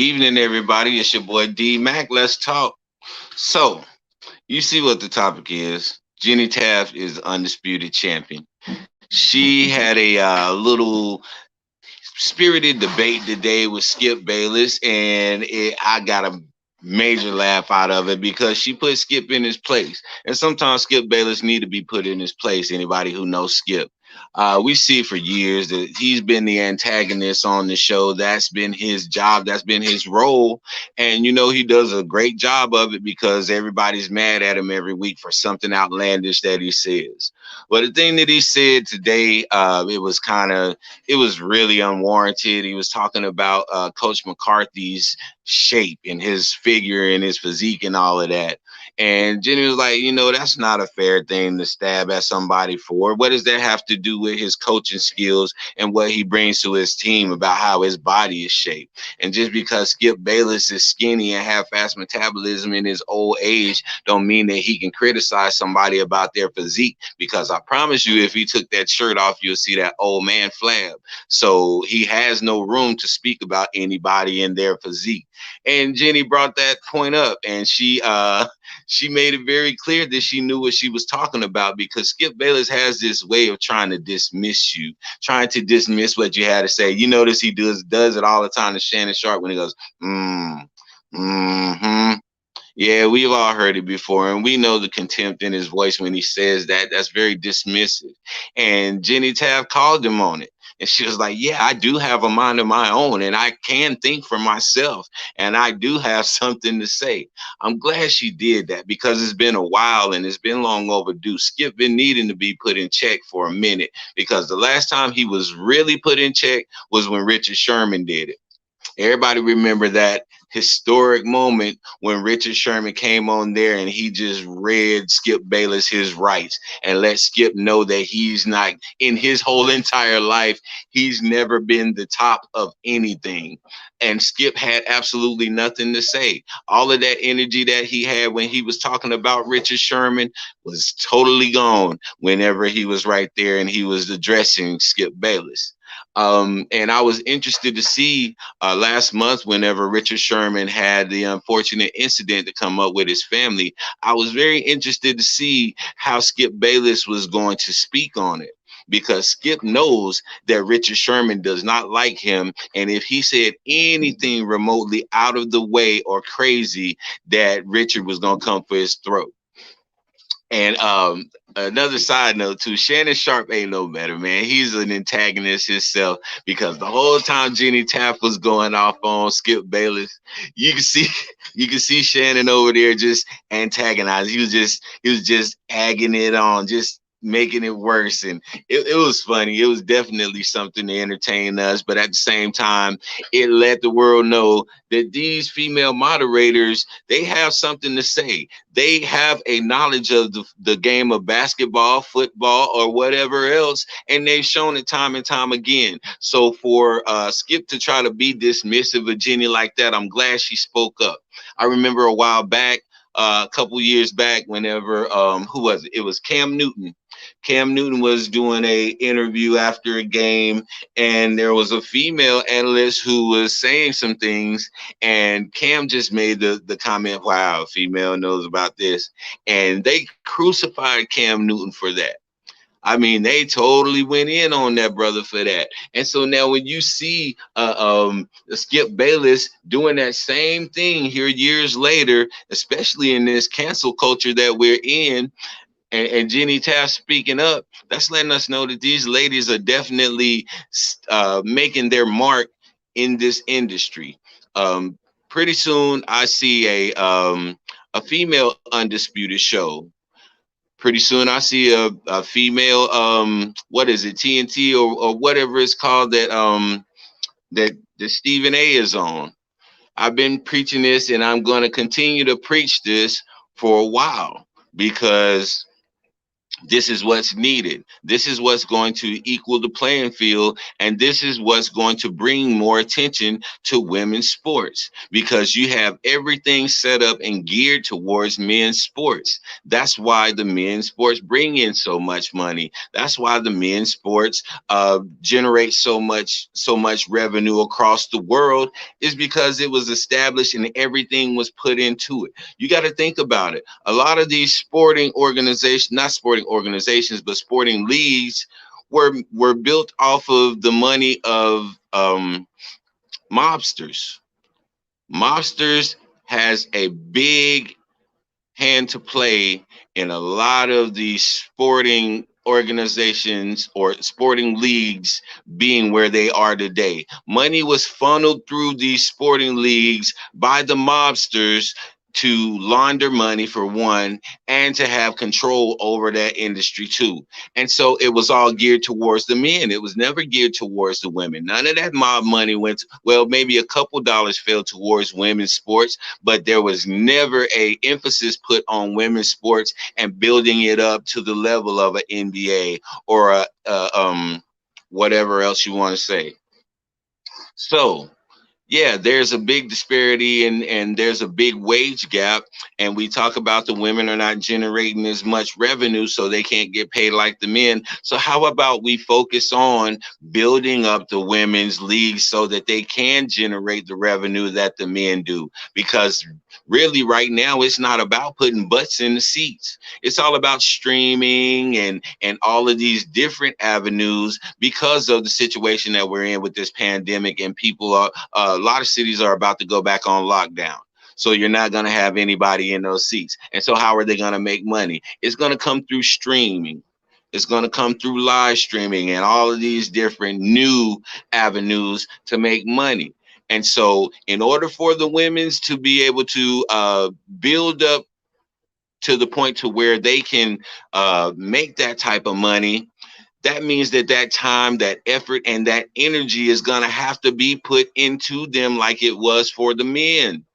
evening, everybody. It's your boy D Mac. Let's talk. So, you see what the topic is. Jenny Taft is undisputed champion. She had a little spirited debate today with Skip Bayless, and I got a major laugh out of it because she put Skip in his place. And sometimes Skip Bayless need to be put in his place. Anybody who knows Skip. We see for years that he's been the antagonist on the show. That's been his job. That's been his role. And, he does a great job of it because everybody's mad at him every week for something outlandish that he says. But the thing that he said today, it was really unwarranted. He was talking about Coach McCarthy's shape and his figure and his physique and all of that. And Jenny was like, that's not a fair thing to stab at somebody for. What does that have to do with his coaching skills and what he brings to his team about how his body is shaped? And just because Skip Bayless is skinny and have fast metabolism in his old age, don't mean that he can criticize somebody about their physique, because I promise you, if he took that shirt off, you'll see that old man flab. So he has no room to speak about anybody in their physique. And Jenny brought that point up, and she made it very clear that she knew what she was talking about, because Skip Bayless has this way of trying to dismiss you, trying to dismiss what you had to say. You notice he does it all the time to Shannon Sharp when he goes, mm-hmm. Yeah, we've all heard it before, and we know the contempt in his voice when he says that. That's very dismissive. And Jenny Taft called him on it. And she was like, yeah, I do have a mind of my own, and I can think for myself, and I do have something to say. I'm glad she did that, because it's been a while and it's been long overdue. Skip been needing to be put in check for a minute, because the last time he was really put in check was when Richard Sherman did it. Everybody remember that historic moment when Richard Sherman came on there and he just read Skip Bayless his rights and let Skip know that he's not, in his whole entire life, he's never been the top of anything. And Skip had absolutely nothing to say. All of that energy that he had when he was talking about Richard Sherman was totally gone whenever he was right there and he was addressing Skip Bayless. And I was interested to see last month, whenever Richard Sherman had the unfortunate incident to come up with his family, I was very interested to see how Skip Bayless was going to speak on it, because Skip knows that Richard Sherman does not like him. And if he said anything remotely out of the way or crazy, that Richard was going to come for his throat. And another side note too, Shannon Sharp ain't no better, man. He's an antagonist himself, because the whole time Jenny Taft was going off on Skip Bayless, you can see you can see Shannon over there just antagonizing. He was just egging it on, just making it worse. And it was funny. It was definitely something to entertain us, but at the same time, it let the world know that these female moderators, they have something to say. They have a knowledge of the game of basketball, football, or whatever else, and they've shown it time and time again. So for Skip to try to be dismissive of Jenny like that, I'm glad she spoke up. I remember a while back, a couple years back, whenever who was it? It was Cam Newton. Cam Newton was doing a interview after a game, and there was a female analyst who was saying some things, and Cam just made the comment, wow, a female knows about this. And they crucified Cam Newton for that. I mean, they totally went in on that brother for that. And so now when you see Skip Bayless doing that same thing here years later, especially in this cancel culture that we're in, and Jenny Taft speaking up, that's letting us know that these ladies are definitely making their mark in this industry. Pretty soon, I see a female Undisputed show. Pretty soon, I see a female what is it, TNT or whatever it's called, that Stephen A is on. I've been preaching this, and I'm going to continue to preach this for a while, because This is what's needed. This is what's going to equal the playing field. And this is what's going to bring more attention to women's sports because you have everything set up and geared towards men's sports. That's why the men's sports bring in so much money. That's why the men's sports generate so much revenue across the world, is because it was established and everything was put into it. You got to think about it. A lot of these sporting organizations, not sporting organizations, but sporting leagues, were built off of the money of mobsters. Mobsters has a big hand to play in a lot of these sporting organizations or sporting leagues being where they are today. Money was funneled through these sporting leagues by the mobsters to launder money for one, and to have control over that industry too. And so it was all geared towards the men. It was never geared towards the women. None of that mob money went well, maybe a couple dollars fell towards women's sports, but there was never a emphasis put on women's sports and building it up to the level of an NBA or whatever else you want to say. So yeah, there's a big disparity and there's a big wage gap. And we talk about the women are not generating as much revenue, so they can't get paid like the men. So how about we focus on building up the women's league so that they can generate the revenue that the men do? Because really right now it's not about putting butts in the seats. It's all about streaming and all of these different avenues because of the situation that we're in with this pandemic, and people are a lot of cities are about to go back on lockdown. So you're not going to have anybody in those seats. And so how are they going to make money? It's going to come through streaming. It's going to come through live streaming and all of these different new avenues to make money. And so in order for the women's to be able to build up to the point to where they can make that type of money, that means that that time, that effort, and that energy is going to have to be put into them like it was for the men.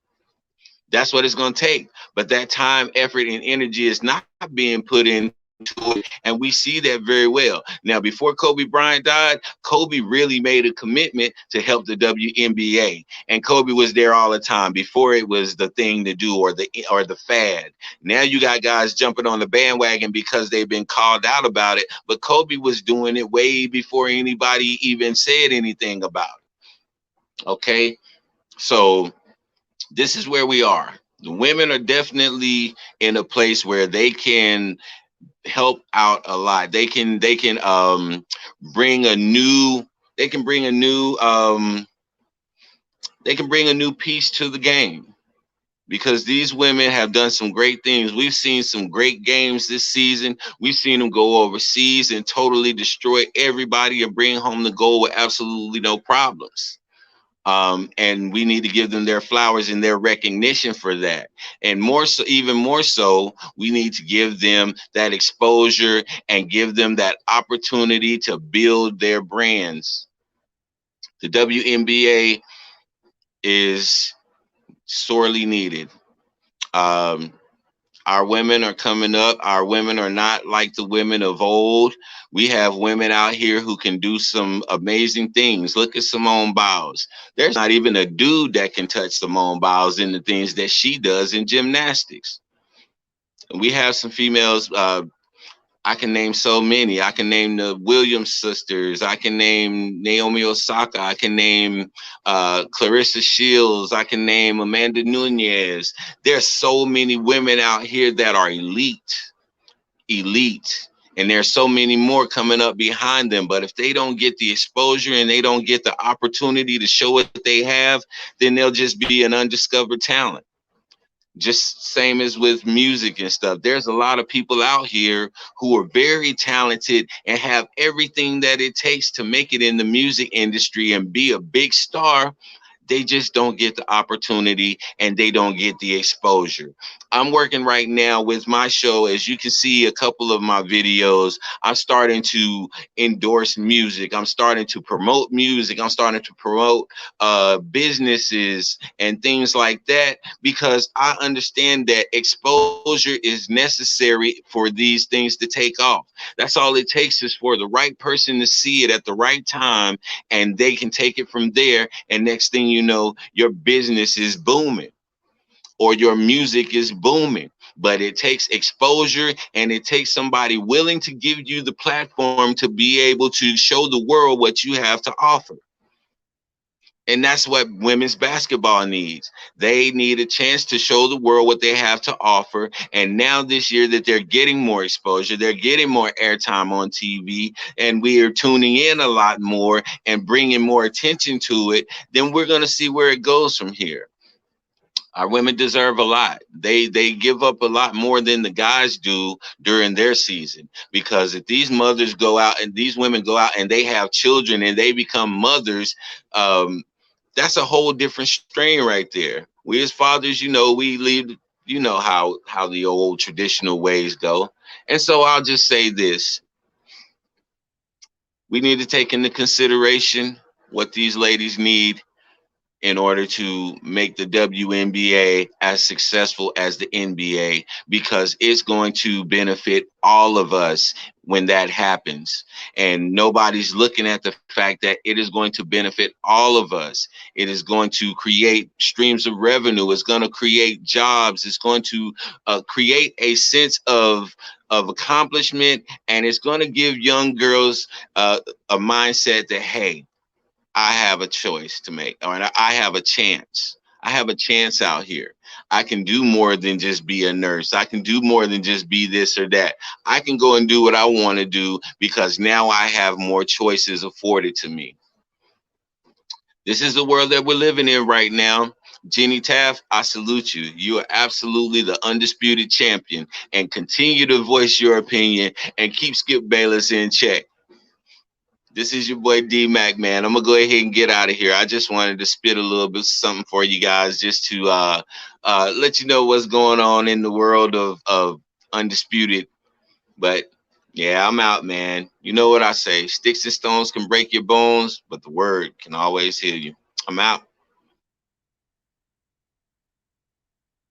That's what it's going to take. But that time, effort, and energy is not being put into it. And we see that very well. Now, before Kobe Bryant died, Kobe really made a commitment to help the WNBA. And Kobe was there all the time before it was the thing to do or the fad. Now you got guys jumping on the bandwagon because they've been called out about it. But Kobe was doing it way before anybody even said anything about it. Okay. So this is where we are. The women are definitely in a place where they can help out a lot. They can bring a new they can bring a new they can bring a new piece to the game because these women have done some great things. We've seen some great games this season. We've seen them go overseas and totally destroy everybody and bring home the gold with absolutely no problems. And we need to give them their flowers and their recognition for that. And more so, even more so, we need to give them that exposure and give them that opportunity to build their brands. The WNBA is sorely needed. Um, Our women are coming up. Our women are not like the women of old. We have women out here who can do some amazing things. Look at Simone Biles. There's not even a dude that can touch Simone Biles in the things that she does in gymnastics. We have some females. I can name so many. I can name the Williams sisters. I can name Naomi Osaka. I can name Clarissa Shields. I can name Amanda Nunez. There's so many women out here that are elite. And there's so many more coming up behind them. But if they don't get the exposure and they don't get the opportunity to show what they have, then they'll just be an undiscovered talent. Just same as with music and stuff. There's a lot of people out here who are very talented and have everything that it takes to make it in the music industry and be a big star. they just don't get the opportunity and they don't get the exposure. I'm working right now with my show. As you can see, a couple of my videos, I'm starting to endorse music. I'm starting to promote music. I'm starting to promote businesses and things like that, because I understand that exposure is necessary for these things to take off. That's all it takes, is for the right person to see it at the right time, and they can take it from there. And next thing you know, your business is booming or your music is booming. But it takes exposure, and it takes somebody willing to give you the platform to be able to show the world what you have to offer. And that's what women's basketball needs. They need a chance to show the world what they have to offer. And now, this year, that they're getting more exposure, they're getting more airtime on TV, and we are tuning in a lot more and bringing more attention to it, then we're going to see where it goes from here. Our women deserve a lot. They give up a lot more than the guys do during their season. Because if these mothers go out and these women go out and they have children and they become mothers, um, that's a whole different strain right there. We as fathers, we lead, how the old traditional ways go. And so I'll just say this: we need to take into consideration what these ladies need in order to make the WNBA as successful as the NBA, because it's going to benefit all of us when that happens. And nobody's looking at the fact that it is going to benefit all of us. It is going to create streams of revenue. It's going to create jobs. It's going to create a sense of accomplishment, and it's going to give young girls a mindset that, hey, I have a choice to make, or I have a chance. I have a chance out here. I can do more than just be a nurse. I can do more than just be this or that. I can go and do what I want to do, because now I have more choices afforded to me. This is the world that we're living in right now. Jenny Taft, I salute you. You are absolutely the undisputed champion, and continue to voice your opinion and keep Skip Bayless in check. This is your boy D Mac, man. I'm gonna go ahead and get out of here. I just wanted to spit a little bit something for you guys, just to let you know what's going on in the world of Undisputed. But yeah, I'm out, man. You know what I say: sticks and stones can break your bones, but the word can always heal you. I'm out.